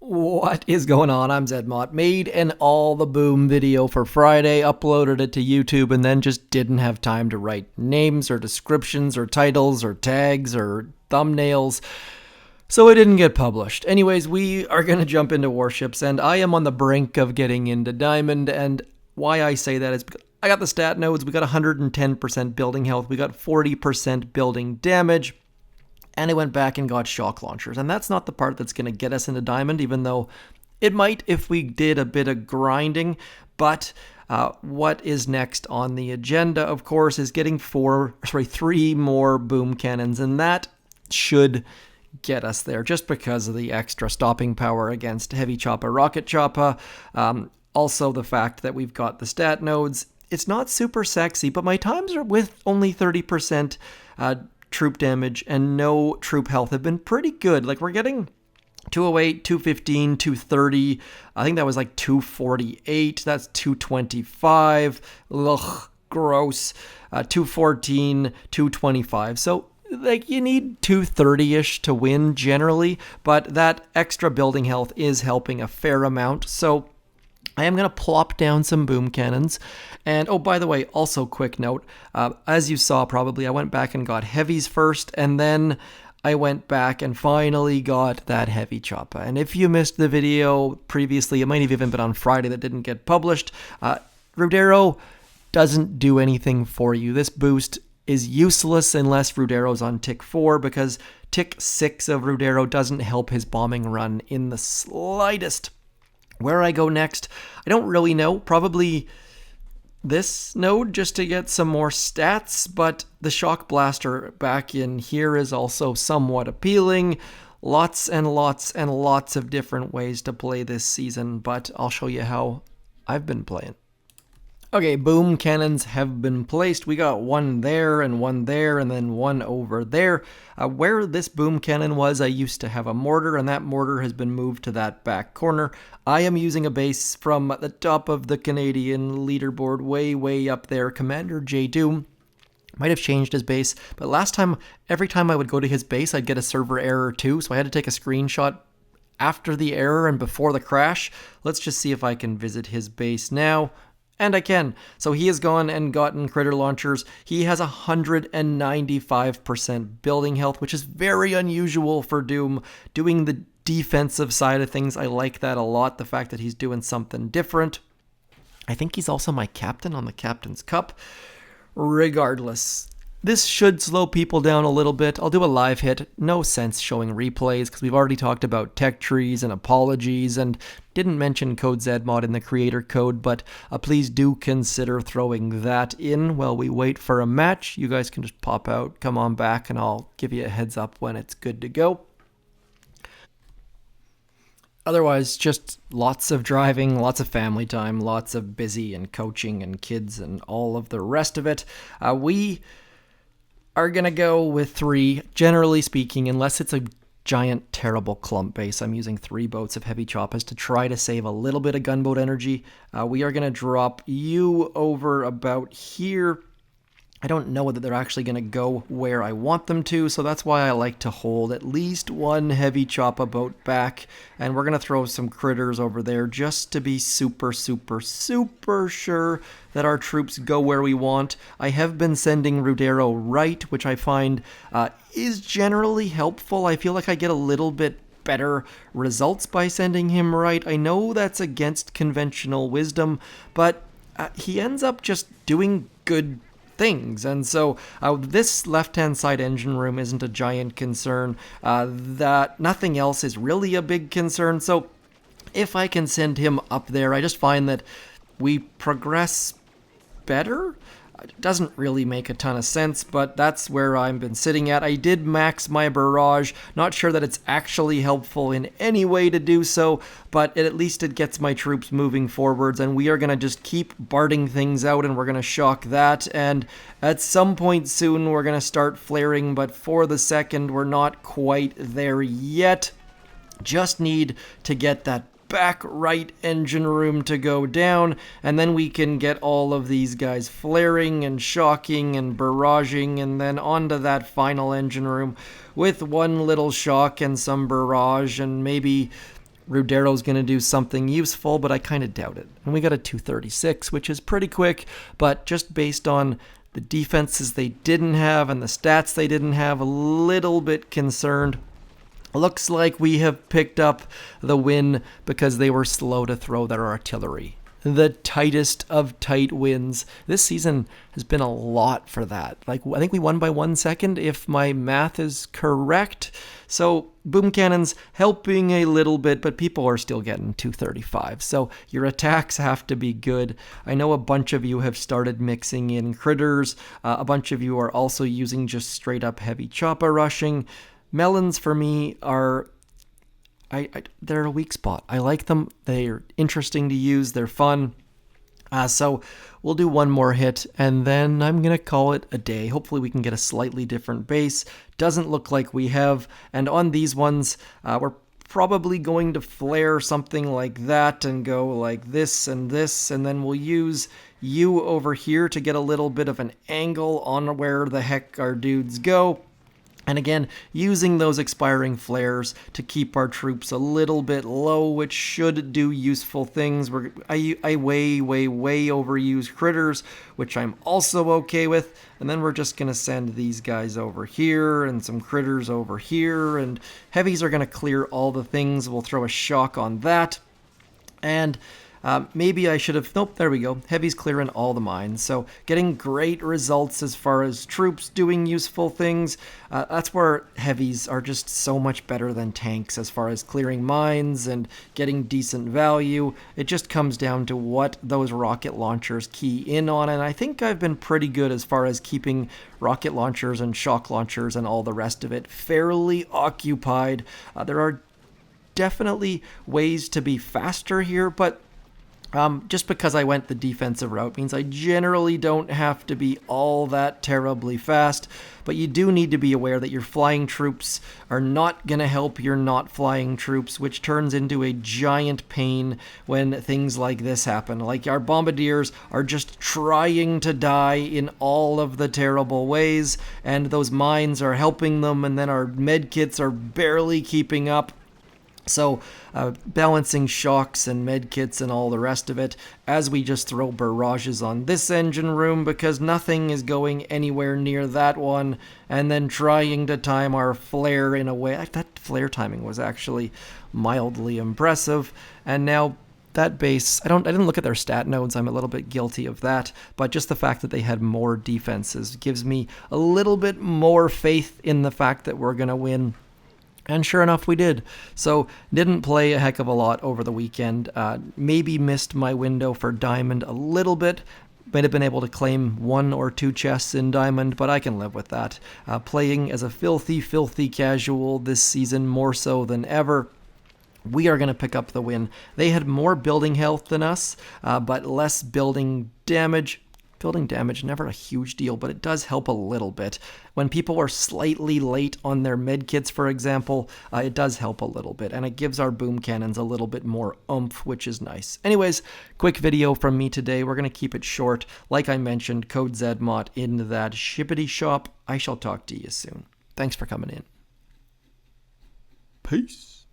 What is going on? I'm Zedmont. Made an all the boom video for Friday, uploaded it to YouTube, and then just didn't have time to write names or descriptions or titles or tags or thumbnails. So it didn't get published. Anyways, we are going to jump into Warships, and I am on the brink of getting into Diamond, and why I say that is because I got the stat nodes. We got 110% building health. We got 40% building damage. And I went back and got shock launchers. And that's not the part that's going to get us into Diamond, even though it might if we did a bit of grinding. But what is next on the agenda, of course, is getting three more boom cannons. And that should get us there just because of the extra stopping power against Heavy Chopper, Rocket Chopper. Also the fact that we've got the stat nodes. It's not super sexy, but my times are with only 30% troop damage and no troop health have been pretty good. Like, we're getting 208, 215, 230. I think that was like 248. That's 225. Ugh, gross. 214, 225. So, like, you need 230-ish to win generally, but that extra building health is helping a fair amount. So I am going to plop down some boom cannons. And, oh, by the way, also quick note, as you saw probably, I went back and got Heavies first, and then I went back and finally got that Heavy Chopper. And if you missed the video previously, it might have even been on Friday that didn't get published, Rdero doesn't do anything for you. This boost is useless unless Rdero's on tick 4, because tick 6 of Rdero doesn't help his bombing run in the slightest. Where I go next, I don't really know. Probably this node just to get some more stats, but the Shock Blaster back in here is also somewhat appealing. Lots and lots and lots of different ways to play this season, but I'll show you how I've been playing. Okay, boom cannons have been placed. We got one there, and then one over there. Where this boom cannon was, I used to have a mortar, and that mortar has been moved to that back corner. I am using a base from the top of the Canadian leaderboard, way up there. Commander J. Doom might have changed his base, but last time, every time I would go to his base, I'd get a server error too, so I had to take a screenshot after the error and before the crash. Let's just see if I can visit his base now. And I can. So he has gone and gotten critter launchers. He has 195% building health, which is very unusual for Doom. Doing the defensive side of things, I like that a lot. The fact that he's doing something different. I think he's also my captain on the Captain's Cup. Regardless, this should slow people down a little bit. I'll do a live hit. No sense showing replays because we've already talked about tech trees and apologies and didn't mention code ZMod in the creator code, but please do consider throwing that in while we wait for a match. You guys can just pop out, come on back, and I'll give you a heads up when it's good to go. Otherwise, just lots of driving, lots of family time, lots of busy and coaching and kids and all of the rest of it. We are going to go with 3, generally speaking, unless it's a giant, terrible clump base. I'm using 3 boats of Heavy Choppers to try to save a little bit of gunboat energy. We are going to drop you over about here. I don't know whether they're actually going to go where I want them to, so that's why I like to hold at least one Heavy Chopper boat back, and we're going to throw some critters over there just to be super sure that our troops go where we want. I have been sending Rdero right, which I find is generally helpful. I feel like I get a little bit better results by sending him right. I know that's against conventional wisdom, but he ends up just doing good things, and so this left-hand side engine room isn't a giant concern. That nothing else is really a big concern, so if I can send him up there, I just find that we progress better. It doesn't really make a ton of sense, but that's where I've been sitting at. I did max my Barrage. Not sure that it's actually helpful in any way to do so, but at least it gets my troops moving forwards, and we are going to just keep barding things out, and we're going to shock that, and at some point soon we're going to start flaring, but for the second we're not quite there yet. Just need to get that back right engine room to go down, and then we can get all of these guys flaring and shocking and barraging, and then onto that final engine room with one little shock and some barrage and maybe Rdero's going to do something useful, but I kind of doubt it. And we got a 236, which is pretty quick, but just based on the defenses they didn't have and the stats they didn't have, a little bit concerned. Looks like we have picked up the win because they were slow to throw their artillery. The tightest of tight wins. This season has been a lot for that. Like, I think we won by 1 second, if my math is correct. So boom cannons helping a little bit, but people are still getting 235. So your attacks have to be good. I know a bunch of you have started mixing in critters. A bunch of you are also using just straight up heavy chopper rushing. Melons for me are... they're a weak spot. I like them. They're interesting to use. They're fun. So we'll do one more hit, and then I'm going to call it a day. Hopefully we can get a slightly different base. Doesn't look like we have. And on these ones, we're probably going to flare something like that and go like this, and then we'll use you over here to get a little bit of an angle on where the heck our dudes go. And again, using those expiring flares to keep our troops a little bit low, which should do useful things. I way overuse critters, which I'm also okay with. And then we're just going to send these guys over here and some critters over here. And heavies are going to clear all the things. We'll throw a shock on that. And... maybe I should have... Nope, there we go. Heavies clearing all the mines. So getting great results as far as troops doing useful things. That's where heavies are just so much better than tanks as far as clearing mines and getting decent value. It just comes down to what those rocket launchers key in on. And I think I've been pretty good as far as keeping rocket launchers and shock launchers and all the rest of it fairly occupied. There are definitely ways to be faster here, but... just because I went the defensive route means I generally don't have to be all that terribly fast, but you do need to be aware that your flying troops are not going to help your not flying troops, which turns into a giant pain when things like this happen. Like, our bombardiers are just trying to die in all of the terrible ways, and those mines are helping them, and then our medkits are barely keeping up. So balancing shocks and medkits and all the rest of it as we just throw barrages on this engine room because nothing is going anywhere near that one, and then trying to time our flare in a way. That flare timing was actually mildly impressive. And now that base, I didn't look at their stat nodes. I'm a little bit guilty of that, but just the fact that they had more defenses gives me a little bit more faith in the fact that we're going to win. And sure enough, we did. So, didn't play a heck of a lot over the weekend. Maybe missed my window for Diamond a little bit. Might have been able to claim 1 or 2 chests in Diamond, but I can live with that. Playing as a filthy casual this season, more so than ever. We are going to pick up the win. They had more building health than us, but less building damage. Building damage, never a huge deal, but it does help a little bit. When people are slightly late on their medkits, for example, it does help a little bit, and it gives our boom cannons a little bit more oomph, which is nice. Anyways, quick video from me today. We're going to keep it short. Like I mentioned, code ZMOT in that shippity shop. I shall talk to you soon. Thanks for coming in. Peace.